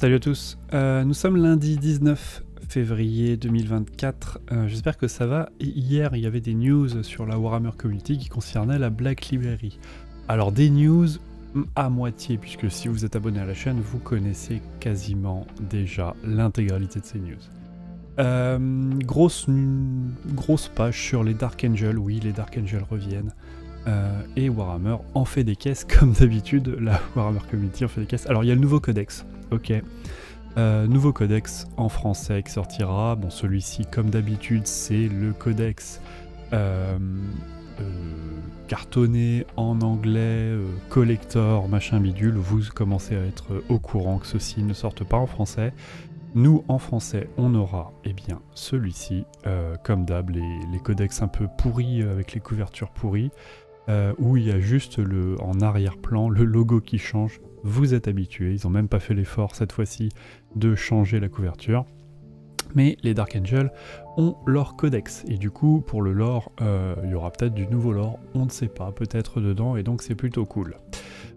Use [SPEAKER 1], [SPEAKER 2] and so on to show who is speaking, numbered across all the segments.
[SPEAKER 1] Salut à tous, nous sommes lundi 19 février 2024, j'espère que ça va. Et hier il y avait des news sur la Warhammer Community qui concernaient la Black Library. Alors des news à moitié, puisque si vous êtes abonné à la chaîne, vous connaissez quasiment déjà l'intégralité de ces news. Grosse page sur les Dark Angels, oui les Dark Angels reviennent. Et Warhammer en fait des caisses comme d'habitude, la Warhammer Community en fait des caisses. Alors il y a le nouveau codex, ok. Nouveau codex en français qui sortira. Bon, celui-ci, comme d'habitude, c'est le codex cartonné en anglais, collector, machin bidule. Vous commencez à être au courant que ceux-ci ne sortent pas en français. Nous, en français, on aura bien celui-ci, comme d'hab, les codex un peu pourris, avec les couvertures pourries, où il y a juste en arrière-plan le logo qui change. Vous êtes habitués, ils n'ont même pas fait l'effort cette fois-ci de changer la couverture. Mais les Dark Angels ont leur codex, et du coup, pour le lore, il y aura peut-être du nouveau lore, on ne sait pas, peut-être dedans, et donc c'est plutôt cool.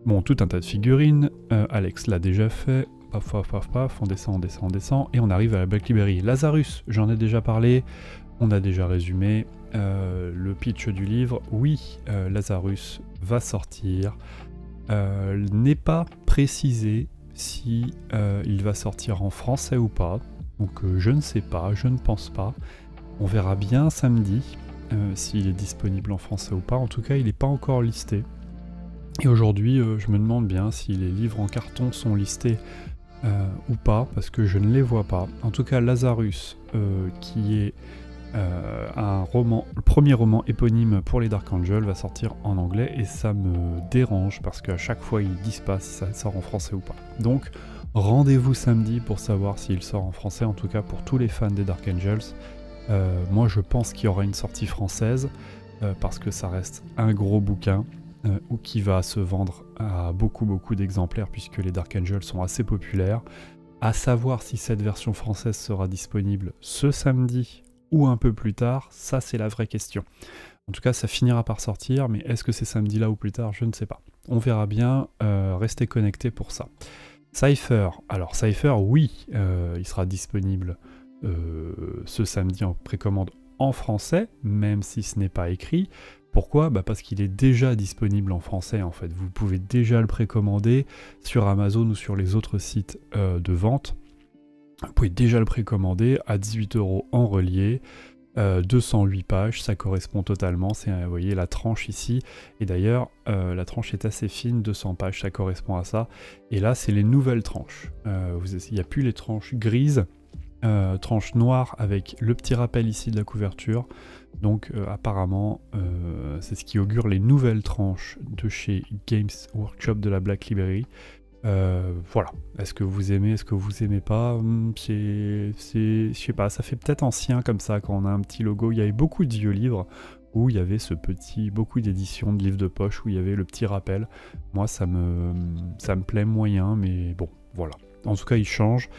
[SPEAKER 1] Bon, tout un tas de figurines, Alex l'a déjà fait, paf paf paf paf, on descend, et on arrive à la Black Library. Lazarus, j'en ai déjà parlé, on a déjà résumé le pitch du livre. Oui, Lazarus va sortir. N'est pas précisé si il va sortir en français ou pas, donc je ne sais pas, je ne pense pas. On verra bien samedi s'il est disponible en français ou pas. En tout cas, il n'est pas encore listé. Et aujourd'hui, je me demande bien si les livres en carton sont listés ou pas, parce que je ne les vois pas. En tout cas, Lazarus, qui est le premier roman éponyme pour les Dark Angels, va sortir en anglais, et ça me dérange parce qu'à chaque fois ils disent pas si ça sort en français ou pas. Donc rendez-vous samedi pour savoir s'il sort en français, en tout cas pour tous les fans des Dark Angels. Moi je pense qu'il y aura une sortie française, parce que ça reste un gros bouquin, ou qui va se vendre à beaucoup d'exemplaires, puisque les Dark Angels sont assez populaires. À savoir si cette version française sera disponible ce samedi ou un peu plus tard, ça c'est la vraie question. En tout cas, ça finira par sortir, mais est-ce que c'est samedi là ou plus tard, je ne sais pas. On verra bien, restez connectés pour ça. Cypher, alors Cypher, oui, il sera disponible ce samedi en précommande en français, même si ce n'est pas écrit. Pourquoi ? Parce qu'il est déjà disponible en français en fait. Vous pouvez déjà le précommander sur Amazon ou sur les autres sites de vente. Vous pouvez déjà le précommander à 18 € en relié, 208 pages, ça correspond totalement, c'est, vous voyez la tranche ici, et d'ailleurs la tranche est assez fine, 200 pages, ça correspond à ça, et là c'est les nouvelles tranches, il n'y a plus les tranches grises, tranche noire avec le petit rappel ici de la couverture, donc apparemment c'est ce qui augure les nouvelles tranches de chez Games Workshop de la Black Library. Voilà, est-ce que vous aimez, est-ce que vous aimez pas, je sais pas, ça fait peut-être ancien comme ça quand on a un petit logo. Il y avait beaucoup de vieux livres où il y avait beaucoup d'éditions de livres de poche où il y avait le petit rappel. Moi ça me plaît moyen, mais bon, voilà. En tout cas il change,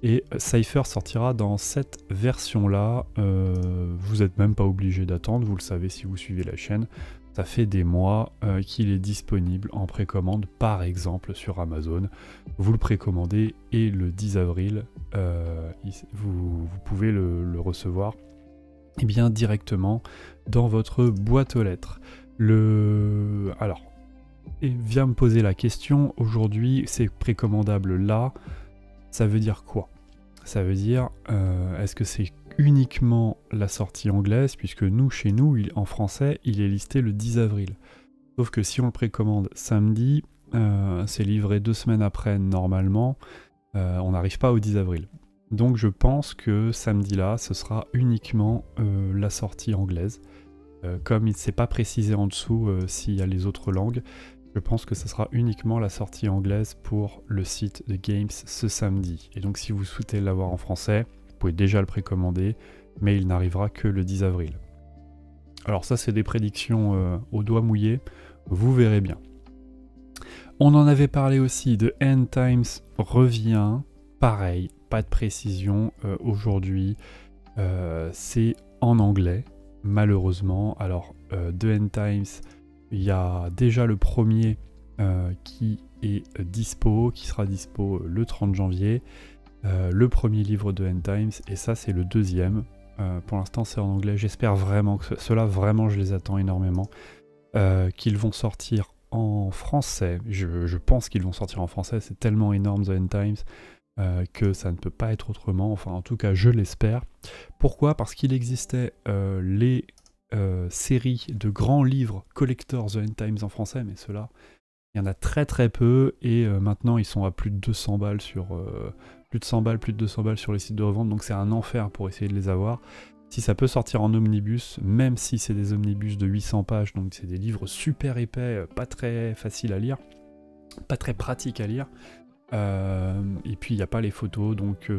[SPEAKER 1] et Cypher sortira dans cette version là, vous n'êtes même pas obligé d'attendre, vous le savez si vous suivez la chaîne. Ça fait des mois qu'il est disponible en précommande, par exemple sur Amazon. Vous le précommandez et le 10 avril, vous pouvez le recevoir directement dans votre boîte aux lettres. Alors, vient me poser la question, aujourd'hui c'est précommandable là, ça veut dire quoi ? Ça veut dire, est-ce que c'est uniquement la sortie anglaise, puisque chez nous, en français, il est listé le 10 avril. Sauf que si on le précommande samedi, c'est livré 2 semaines après normalement, on n'arrive pas au 10 avril. Donc je pense que samedi là, ce sera uniquement la sortie anglaise. Comme il ne s'est pas précisé en dessous s'il y a les autres langues, je pense que ce sera uniquement la sortie anglaise pour le site de Games ce samedi. Et donc si vous souhaitez l'avoir en français, vous pouvez déjà le précommander, mais il n'arrivera que le 10 avril. Alors ça c'est des prédictions au doigt mouillé, vous verrez bien. On en avait parlé aussi, de End Times revient, pareil, pas de précision aujourd'hui, c'est en anglais, malheureusement. Alors de End Times, il y a déjà le premier qui est dispo, qui sera dispo le 30 janvier. Le premier livre de End Times, et ça c'est le deuxième. Pour l'instant c'est en anglais, j'espère vraiment que ceux-là, vraiment je les attends énormément. Qu'ils vont sortir en français, je pense qu'ils vont sortir en français, c'est tellement énorme The End Times que ça ne peut pas être autrement, enfin en tout cas je l'espère. Pourquoi ? Parce qu'il existait les séries de grands livres collectors The End Times en français, mais ceux-là, il y en a très très peu, et maintenant ils sont à plus de 200 balles sur... plus de 100 balles, plus de 200 balles sur les sites de revente, donc c'est un enfer pour essayer de les avoir. Si ça peut sortir en omnibus, même si c'est des omnibus de 800 pages, donc c'est des livres super épais, pas très faciles à lire, pas très pratiques à lire, et puis il n'y a pas les photos, donc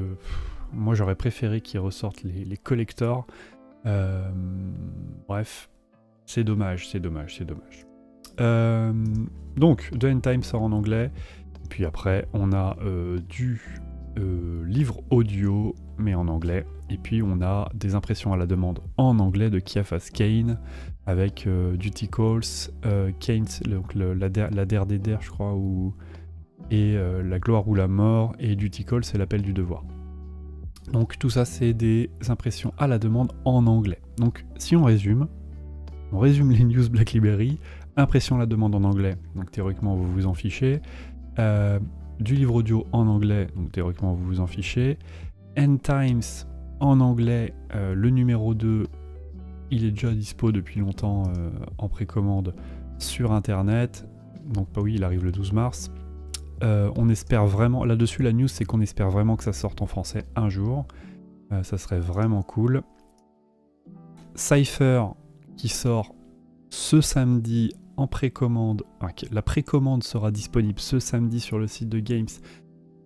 [SPEAKER 1] moi j'aurais préféré qu'ils ressortent les collectors. Bref, c'est dommage, c'est dommage, c'est dommage. Donc, The End Times sort en anglais, et puis après on a du livre audio, mais en anglais. Et puis on a des impressions à la demande en anglais de Kiafas Kane, avec Duty Calls, Kane, la Der des Der, je crois, et La gloire ou la mort, et Duty Calls, c'est l'appel du devoir. Donc tout ça, c'est des impressions à la demande en anglais. Donc si on résume les news Black Library, impression à la demande en anglais, donc théoriquement vous vous en fichez. Du livre audio en anglais, donc théoriquement vous vous en fichez. End Times en anglais, le numéro 2, il est déjà dispo depuis longtemps en précommande sur internet. Donc bah oui, il arrive le 12 mars. On espère vraiment, là-dessus la news c'est qu'on espère vraiment que ça sorte en français un jour. Ça serait vraiment cool. Cypher qui sort ce samedi en précommande. La précommande sera disponible ce samedi sur le site de Games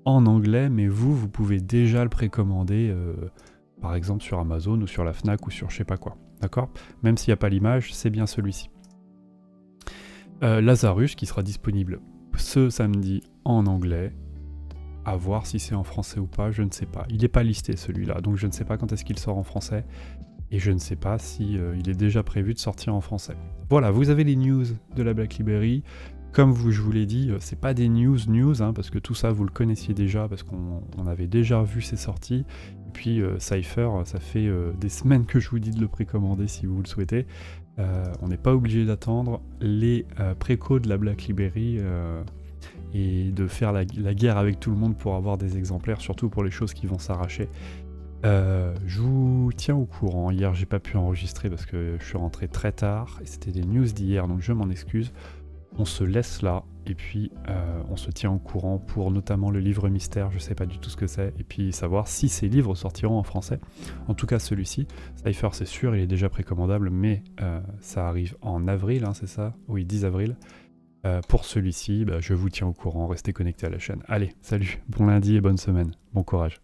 [SPEAKER 1] en anglais, mais vous pouvez déjà le précommander par exemple sur Amazon ou sur la Fnac ou sur je sais pas quoi. D'accord ? Même s'il n'y a pas l'image, c'est bien celui-ci. Lazarus qui sera disponible ce samedi en anglais. À voir si c'est en français ou pas, je ne sais pas. Il n'est pas listé celui-là, donc je ne sais pas quand est-ce qu'il sort en français. Et je ne sais pas si il est déjà prévu de sortir en français. Voilà, vous avez les news de la Black Library. Comme je vous l'ai dit, c'est pas des news, hein, parce que tout ça vous le connaissiez déjà, parce qu'on avait déjà vu ces sorties. Et puis Cypher, ça fait des semaines que je vous dis de le précommander si vous le souhaitez. On n'est pas obligé d'attendre les précos de la Black Library et de faire la guerre avec tout le monde pour avoir des exemplaires, surtout pour les choses qui vont s'arracher. Je vous tiens au courant. Hier j'ai pas pu enregistrer parce que je suis rentré très tard et c'était des news d'hier, donc je m'en excuse. On se laisse là et puis on se tient au courant pour notamment le livre mystère, je sais pas du tout ce que c'est, et puis savoir si ces livres sortiront en français. En tout cas celui-ci, Cypher c'est sûr, il est déjà précommandable, mais ça arrive en avril, hein, c'est ça ? Oui, 10 avril. Pour celui-ci, je vous tiens au courant, restez connectés à la chaîne. Allez, salut, bon lundi et bonne semaine, bon courage.